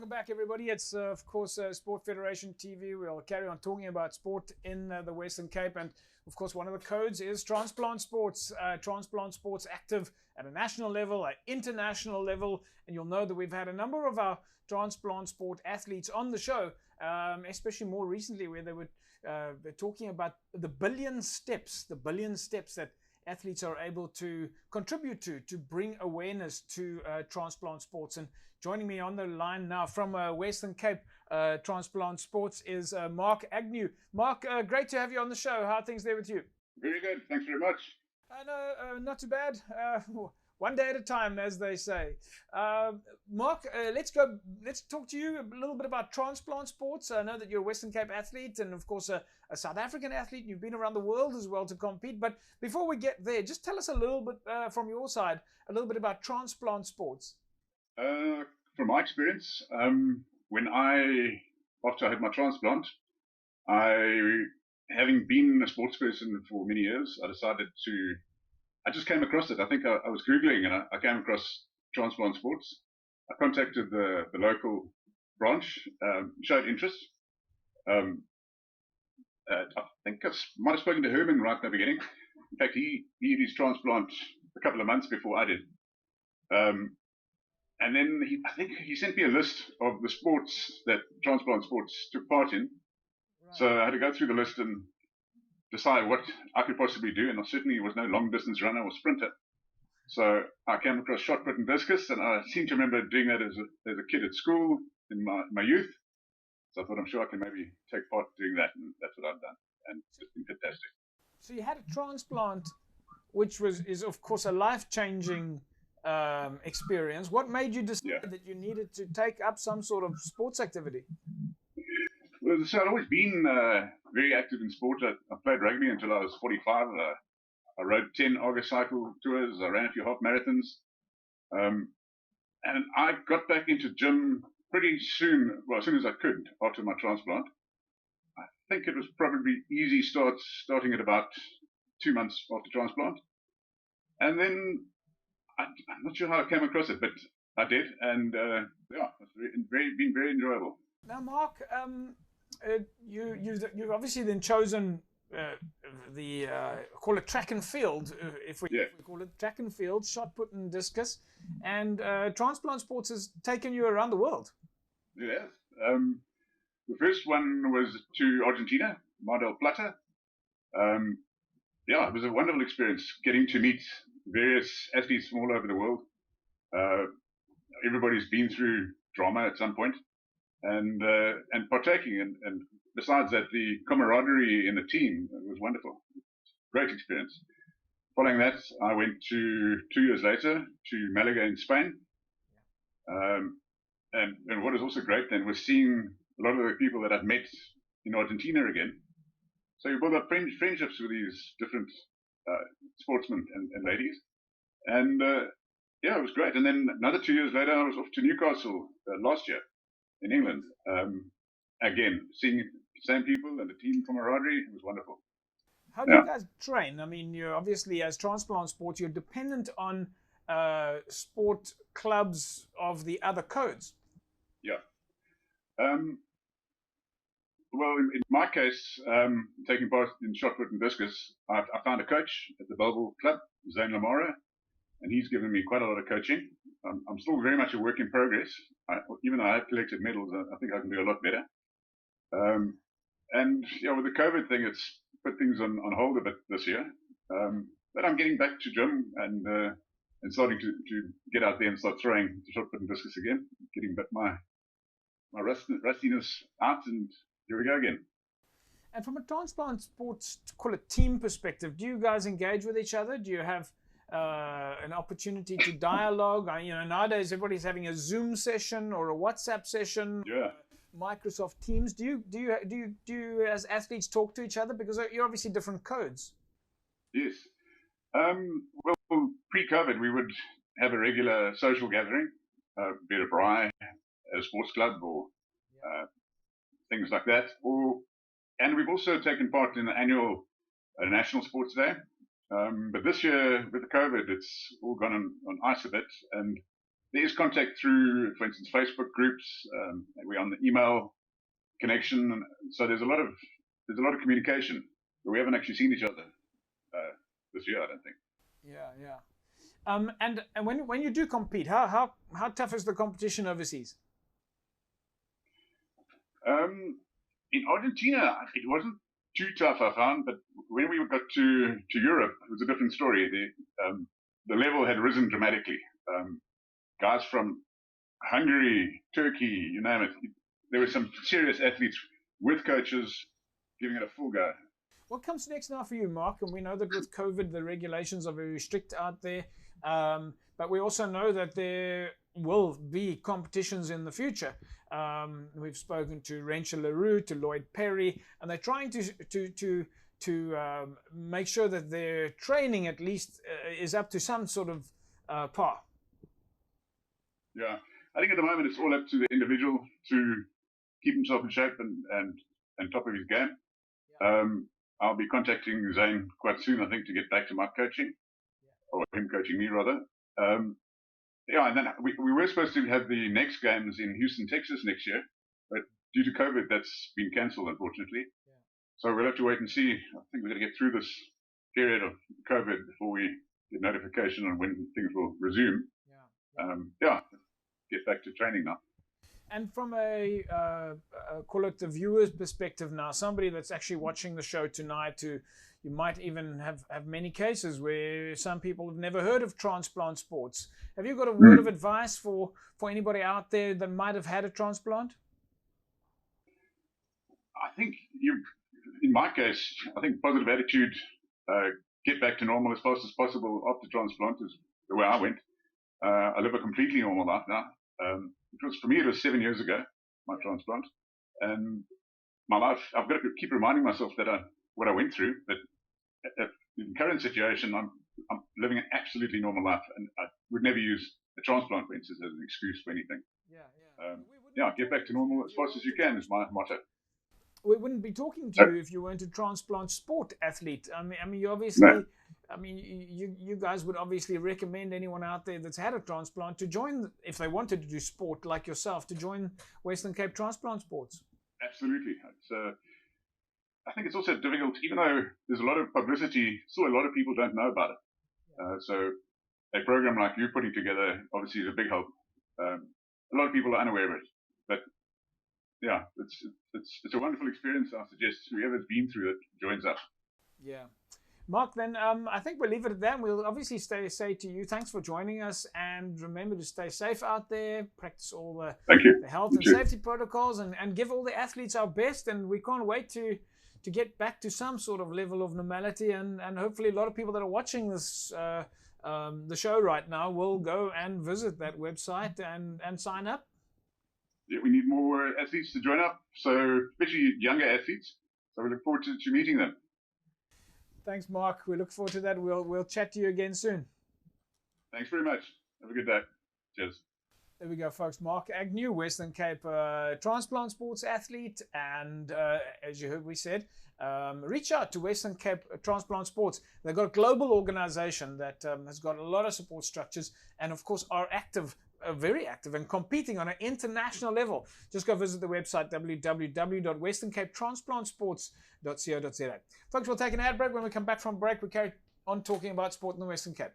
Welcome back, everybody. It's, of course, Sport Federation TV. We'll carry on talking about sport in the Western Cape. And, of course, one of the codes is Transplant Sports. Transplant Sports active at a national level, an international level. And you'll know that we've had a number of our transplant sport athletes on the show, especially more recently where they're talking about the billion steps that athletes are able to contribute to bring awareness to transplant sports. And joining me on the line now from Western Cape Transplant Sports is Mark Agnew. Mark, great to have you on the show. How are things there with you? Very good. Thanks very much. No, not too bad. One day at a time, as they say. Mark, let's talk to you a little bit about transplant sports. I know that you're a Western Cape athlete and, of course, a South African athlete. You've been around the world as well to compete. But before we get there, just tell us a little bit from your side, a little bit about transplant sports. From my experience, after I had my transplant, having been a sports person for many years, I just came across it. I think I was Googling and I came across transplant sports. I contacted the local branch, showed interest. I think I might have spoken to Herman right at the beginning. In fact, he did his transplant a couple of months before I did. And then I think he sent me a list of the sports that transplant sports took part in. Right. So I had to go through the list and decide what I could possibly do, and I certainly was no long distance runner or sprinter. So I came across shot put and discus, and I seem to remember doing that as a kid at school in my youth. So I thought I'm sure I can maybe take part doing that, and that's what I've done, and it's been fantastic. So you had a transplant, which is of course a life-changing experience. What made you decide that you needed to take up some sort of sports activity? Well, so I'd always been very active in sport. I played rugby until I was 45. I rode 10 Argus cycle tours. I ran a few half marathons. And I got back into gym pretty soon, well, as soon as I could after my transplant. I think it was probably easy starting at about 2 months after transplant. And then I'm not sure how I came across it, but I did. And it's been very enjoyable. Now, Mark, you've obviously then chosen call it track and field, if we call it track and field, shot put and discus, and transplant sports has taken you around the world. Yes. The first one was to Argentina, Mar del Plata. It was a wonderful experience getting to meet various athletes from all over the world. Everybody's been through drama at some point. And partaking, and besides that, the camaraderie in the team was wonderful. Great experience. Following that, I went 2 years later to Malaga in Spain. And what was also great then was seeing a lot of the people that I'd met in Argentina again. So you build up friendships with these different sportsmen and ladies. And it was great. And then another 2 years later, I was off to Newcastle last year in England. Again, seeing the same people and the team camaraderie, it was wonderful. How do you guys train? I mean, you're obviously, as transplant sports, you're dependent on sport clubs of the other codes. Yeah. Well, in my case, taking part in shot put and discus, I found a coach at the Belleville Club, Zane Lamara, and he's given me quite a lot of coaching. I'm still very much a work in progress. Even though I have collected medals, I think I can do a lot better. And with the COVID thing, it's put things on hold a bit this year. But I'm getting back to gym and starting to get out there and start throwing the shot put and discus again, getting a bit my rustiness out, and here we go again. And from a transplant sports, call it team perspective, do you guys engage with each other? Do you have an opportunity to dialogue? Nowadays everybody's having a Zoom session or a WhatsApp session. Yeah. Microsoft Teams. Do you as athletes talk to each other, because you're obviously different codes? Yes. Well, pre-COVID we would have a regular social gathering, be it a braai at a sports club or things like that. And we've also taken part in the annual National Sports Day. But this year, with the COVID, it's all gone on ice a bit. And there is contact through, for instance, Facebook groups. We're on the email connection, so there's a lot of communication. But we haven't actually seen each other this year, I don't think. Yeah. And when you do compete, how tough is the competition overseas? In Argentina, it wasn't too tough, I found, but when we got to Europe, it was a different story. The level had risen dramatically. Guys from Hungary, Turkey, you name it. There were some serious athletes with coaches giving it a full go. What comes next now for you, Mark? And we know that with COVID, the regulations are very strict out there. But we also know that there will be competitions in the future. We've spoken to Rensha LaRue, to Lloyd Perry, and they're trying to make sure that their training at least is up to some sort of par. Yeah, I think at the moment it's all up to the individual to keep himself in shape and top of his game. Yeah. I'll be contacting Zane quite soon, I think, to get back to my coaching, or him coaching me rather. Yeah, and then we were supposed to have the next games in Houston, Texas next year, but due to COVID, that's been cancelled, unfortunately. Yeah. So we'll have to wait and see. I think we're going to get through this period of COVID before we get notification on when things will resume. Yeah, get back to training now. And from call it the viewer's perspective now, somebody that's actually watching the show tonight, you might even have many cases where some people have never heard of transplant sports. Have you got a word of advice for anybody out there that might have had a transplant? I think in my case, I think positive attitude, get back to normal as fast as possible after transplant is the way I went. I live a completely normal life now. For me, it was 7 years ago, my transplant. And my life, I've got to keep reminding myself that what I went through, but in the current situation, I'm living an absolutely normal life. And I would never use a transplant, for instance, as an excuse for anything. Get back to normal as fast as you can is my motto. We wouldn't be talking to you if you weren't a transplant sport athlete. I mean, you obviously... No. I mean, you guys would obviously recommend anyone out there that's had a transplant to join, if they wanted to do sport like yourself, to join Western Cape Transplant Sports. Absolutely. I think it's also difficult, even though there's a lot of publicity, still a lot of people don't know about it. So a program like you putting together obviously is a big help. A lot of people are unaware of it. But yeah, it's a wonderful experience. I suggest whoever's been through it joins us. Yeah. Mark, then I think we'll leave it at that. We'll obviously say to you, thanks for joining us, and remember to stay safe out there, practice all the health and safety protocols, and give all the athletes our best. And we can't wait to get back to some sort of level of normality, and hopefully a lot of people that are watching this the show right now will go and visit that website and sign up. Yeah, we need more athletes to join up, so especially younger athletes. So we look forward to meeting them. Thanks, Mark. We look forward to that. We'll chat to you again soon. Thanks very much. Have a good day. Cheers. There we go, folks. Mark Agnew, Western Cape transplant sports athlete. And as you heard, we said, reach out to Western Cape Transplant Sports. They've got a global organization that has got a lot of support structures and, of course, are active, very active and competing on an international level. Just go visit the website, www.westerncapetransplantsports.co.za. Folks, we'll take an ad break. When we come back from break, we carry on talking about sport in the Western Cape.